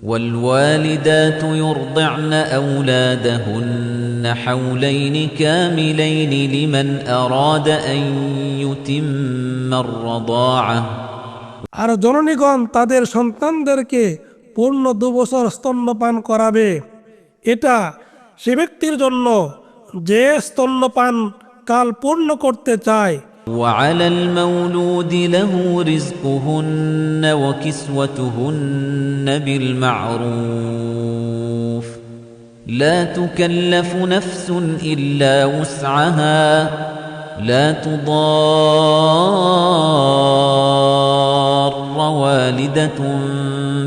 والوالدات يرضعن أولادهن حولين كاملين لمن أراد أن يتم الرضاعة আর জননীগণ তাদের সন্তানদেরকে পূর্ণ 2 বছর স্তন্যপান করাবে। এটা সে ব্যক্তির জন্য যে স্তন্যপান কাল পূর্ণ করতে চায়। وعلى المولود له رزقهن وكسوتهن بالمعروف لا تكلف نفس إلا وسعها لا تضار والدة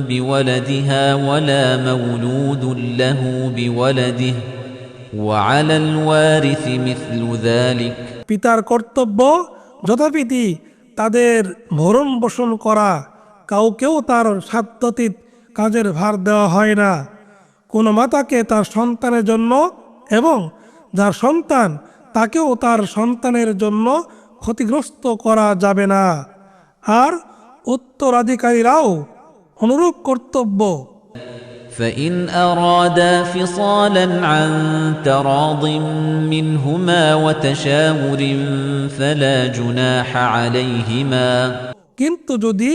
بولدها ولا مولود له بولده وعلى الوارث مثل ذلك পিতার কর্তব্য যথাবিধি তাদের ভরণ পোষণ করা, কাউকেও তার সাধ্যাতীত কাজের ভার দেওয়া হয় না। কোনো মাতাকে তার সন্তানের জন্য এবং যার সন্তান তাকেও তার সন্তানের জন্য ক্ষতিগ্রস্ত করা যাবে না। আর উত্তরাধিকারীরাও অনুরূপ কর্তব্য। فإن أرادا فصالا عن تراض منهما وتشاور فلا جناح عليهما কিন্তু যদি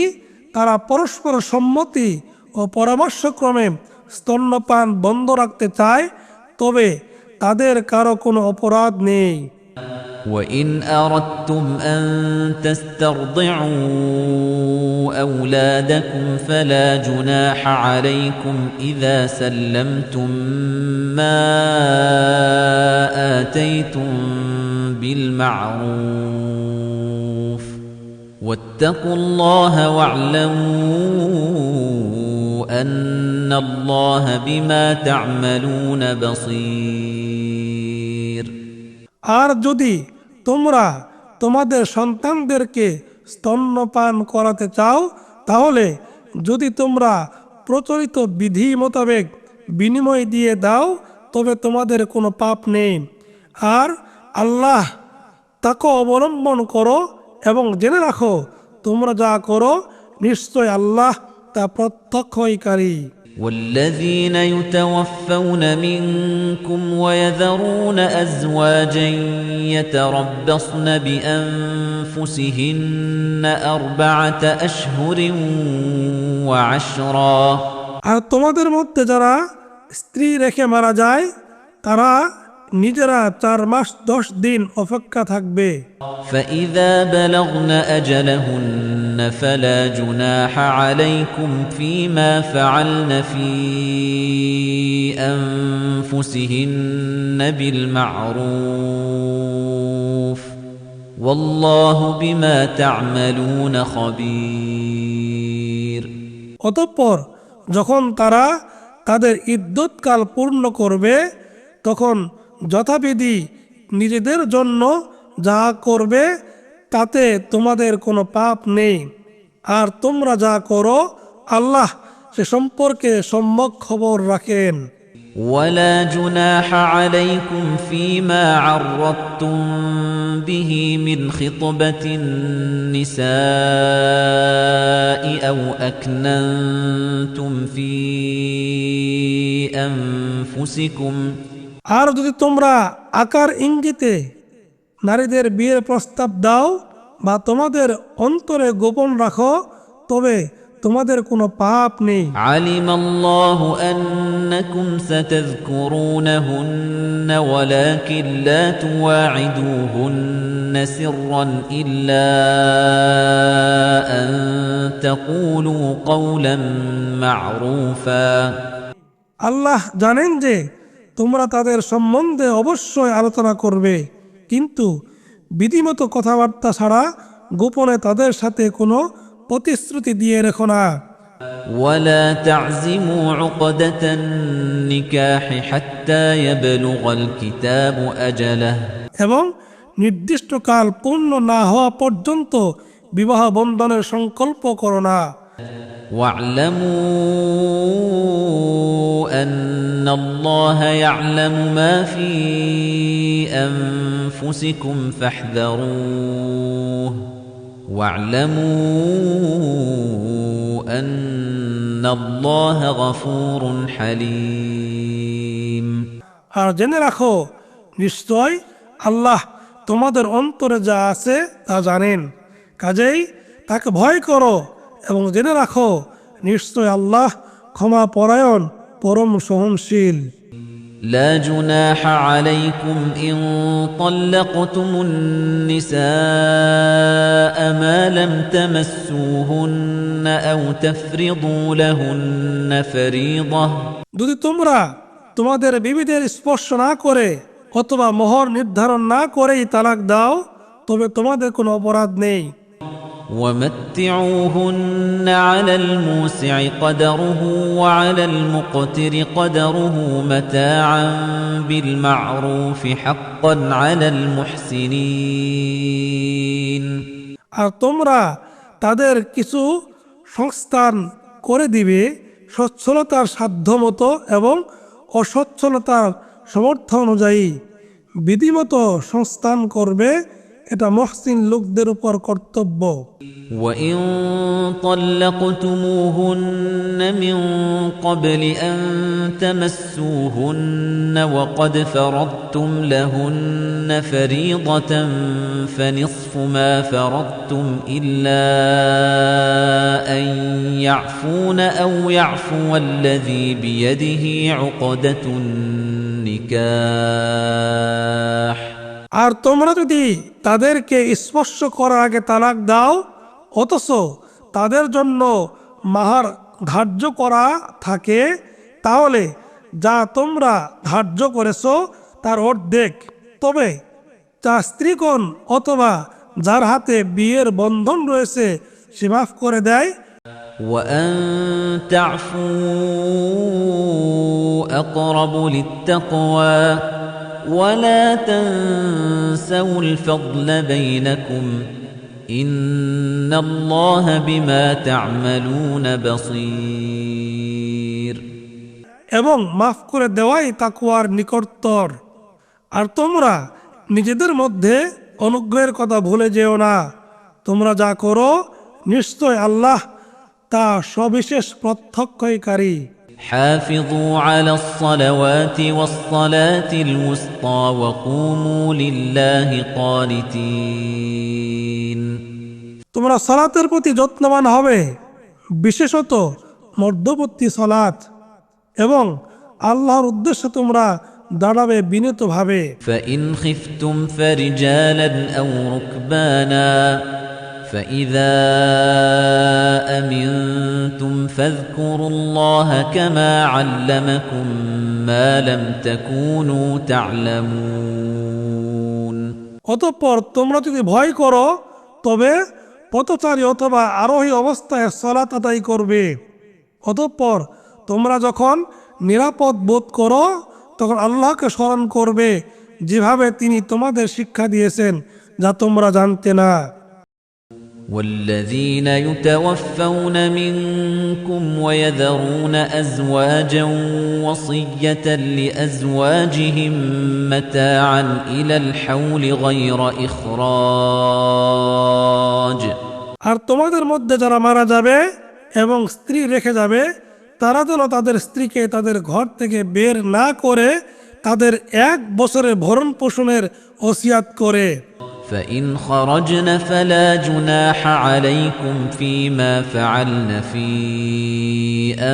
তারা পরস্পর সম্মতি ও পরামর্শক্রমে স্তন্যপান বন্ধ রাখতে চায় তবে তাদের কারো কোনো অপরাধ নেই। وإن أردتم أن تسترضعوا أولادكم فلا جناح عليكم إذا سلمتم ما آتيتم بالمعروف واتقوا الله واعلموا أن الله بما تعملون بصير আর যদি তোমরা তোমাদের সন্তানদেরকে স্তন্যপান করাতে চাও তাহলে যদি তোমরা প্রচলিত বিধি মোতাবেক বিনিময় দিয়ে দাও তবে তোমাদের কোনো পাপ নেই। আর আল্লাহ তাকে অবলম্বন করো এবং জেনে রাখো তোমরা যা করো নিশ্চয় আল্লাহ তা প্রত্যক্ষকারী। والذين يتوفون منكم ويذرون أزواجا يتربصن بأنفسهن 4 أشهر وعشرا আর তোমাদের মধ্যে যারা স্ত্রী রেখে মারা যায় তারা নিজেরা 4 মাস 10 দিন অপেক্ষা থাকবে। فإذا بلغن أجلهن فلا جناح عليكم فيما فعلن في أنفسهن بالمعروف والله بما تعملون خبير অতঃপর যখন তারা তাদের ইদ্যৎকাল পূর্ণ করবে তখন যথাবিধি নিজেদের জন্য যা করবে তাতে তোমাদের কোনো পাপ নেই। আর তোমরা যা করো আল্লাহ সে সম্পর্কে সম্যক খবর রাখেন। ولا جناح عليكم فيما عرضتم به من خطبة النساء أو أكننتم في أنفسكم আর যদি তোমরা আকার ইঙ্গিতে নারীদের বিয়ের প্রস্তাব দাও বা তোমাদের অন্তরে গোপন রাখো তবে তোমাদের কোনো পাপ নেই। علم الله أنكم ستذكرونهن ولكن لا تواعدوهن سرا إلا أن تقولوا قولا معروفا আল্লাহ জানেন যে তোমরা তাদের সম্বন্ধে অবশ্যই আলোচনা করবে কিন্তু বিধিমতো কথাবার্তা ছাড়া গোপনে তাদের সাথে কোনো প্রতিশ্রুতি দিয়ে রেখো না। ولا تعزموا عقدة النكاح حتى يبلغ الكتاب أجله এবং নির্দিষ্ট কাল পূর্ণ না হওয়া পর্যন্ত বিবাহ বন্ধনের সংকল্প করো না। واعلموا أن الله يعلم ما في أنفسكم فاحذروه واعلموا أن الله غفور حليم আর জেনে রাখো নিশ্চয় আল্লাহ তোমাদের অন্তরে যা আছে তা জানেন, কাজেই তাকে ভয় করো এবং জেনে রাখো নিশ্চয় আল্লাহ ক্ষমা পরায়ণ পরম সহনশীল। لا جناح عليكم إن طلقتم النساء ما لم تمسوهن أو تفرضوا لهن فريضة যদি তোমরা তোমাদের বিবিদের স্পর্শ না করে অথবা মোহর নির্ধারণ না করেই তালাক দাও তবে তোমাদের কোনো অপরাধ নেই। ومتعوهن على الموسع قدره وعلى المقتر قدره متاعا بالمعروف حقا على المحسنين আর তোমরা তাদের কিছু সংস্থান করে দিবে সচ্ছলতার সাধ্য মতো এবং অসচ্ছলতার সমর্থ অনুযায়ী বিধিমতো সংস্থান করবে, এটা মুহসিন লোকদের উপর কর্তব্য। وإن طلقتموهن من قبل أن تمسوهن وقد فرضتم لهن فريضة فنصف ما فرضتم إلا أن يعفون أو يعفو الذي بيده عقدة النكاح আর তোমরা যদি তাদেরকে স্পর্শ করার আগে তালাক দাও অথচ তাদের জন্য মাহার ধার্য করা থাকে, তাহলে যা তোমরা ধার্য করেছো তার অর্ধেক, তবে যা স্ত্রীগণ অথবা যার হাতে বিয়ের বন্ধন রয়েছে সে মাফ করে দেয়। وأن تعفوا أقرب للتقوى ولا تنسوا الفضل بينكم إن الله بما تعملون بصير এবং মাফ করে দেওয়াই তাকওয়ার নিকটতর। আর তোমরা নিজেদের মধ্যে অনুগ্রহের কথা ভুলে যেও না, তোমরা যা করো নিশ্চয় আল্লাহ তা সবিশেষ প্রত্যক্ষকারী। حافظوا على الصلوات والصلاة الوسطى وقوموا لله قانتين তোমরা সালাতের প্রতি যত্নবান হবে, বিশেষত মধ্যবর্তী সালাত, এবং আল্লাহর উদ্দেশ্যে তোমরা দাঁড়াবে বিনীতভাবে। فإن خفتم فرجالا أو ركبانا فإذا أمنتم فاذكروا الله كما علمكم ما لم تكونوا تعلمون অতঃপর তোমরা যদি ভয় করো তবে পথচারী অথবা আরোহী অবস্থায় সালাত আদায় করবে। অতঃপর তোমরা যখন নিরাপদ বোধ করো তখন আল্লাহকে স্মরণ করবে যেভাবে তিনি তোমাদের শিক্ষা দিয়েছেন যা তোমরা জানতে না। والذين يتوفون منكم ويذرون أزواجا وصية لأزواجهم متاعا إلى الحول غير إخراج আর তোমাদের মধ্যে যারা মারা যাবে এবং স্ত্রী রেখে যাবে তারা যেন তাদের স্ত্রীকে তাদের ঘর থেকে বের না করে তাদের 1 বছরের ভরণ পোষণের ওসিয়াত করে। فإن خرجن فلا جناح عليكم فيما فعلن في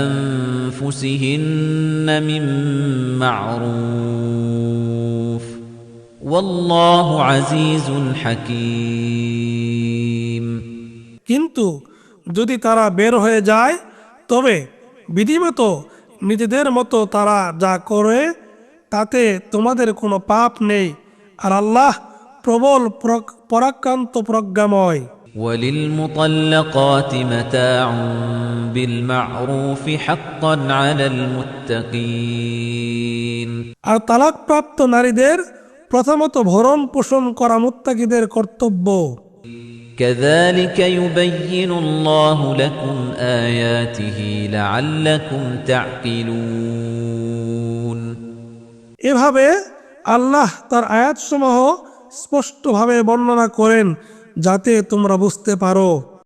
أنفسهن من معروف والله عزيز حكيم কিন্তু যদি তারা বের হয়ে যায় তবে বিধিমতো নিজেদের মতো তারা যা করে তাতে তোমাদের কোনো পাপ নেই, আর আল্লাহ প্রবল পরাক্রান্ত প্রজ্ঞাময়। وللمطلقات متاع بالمعروف حقا على المتقين আর তালাকপ্রাপ্ত নারীদের প্রথমত ভরণ পোষণ করা মুত্তাকিদের কর্তব্য। كذلك يبين الله لكم آياته لعلكم تعقلون এভাবে আল্লাহ তার আয়াতসমূহ স্পষ্টভাবে বর্ণনা করেন যাতে তোমরা বুঝতে পারো।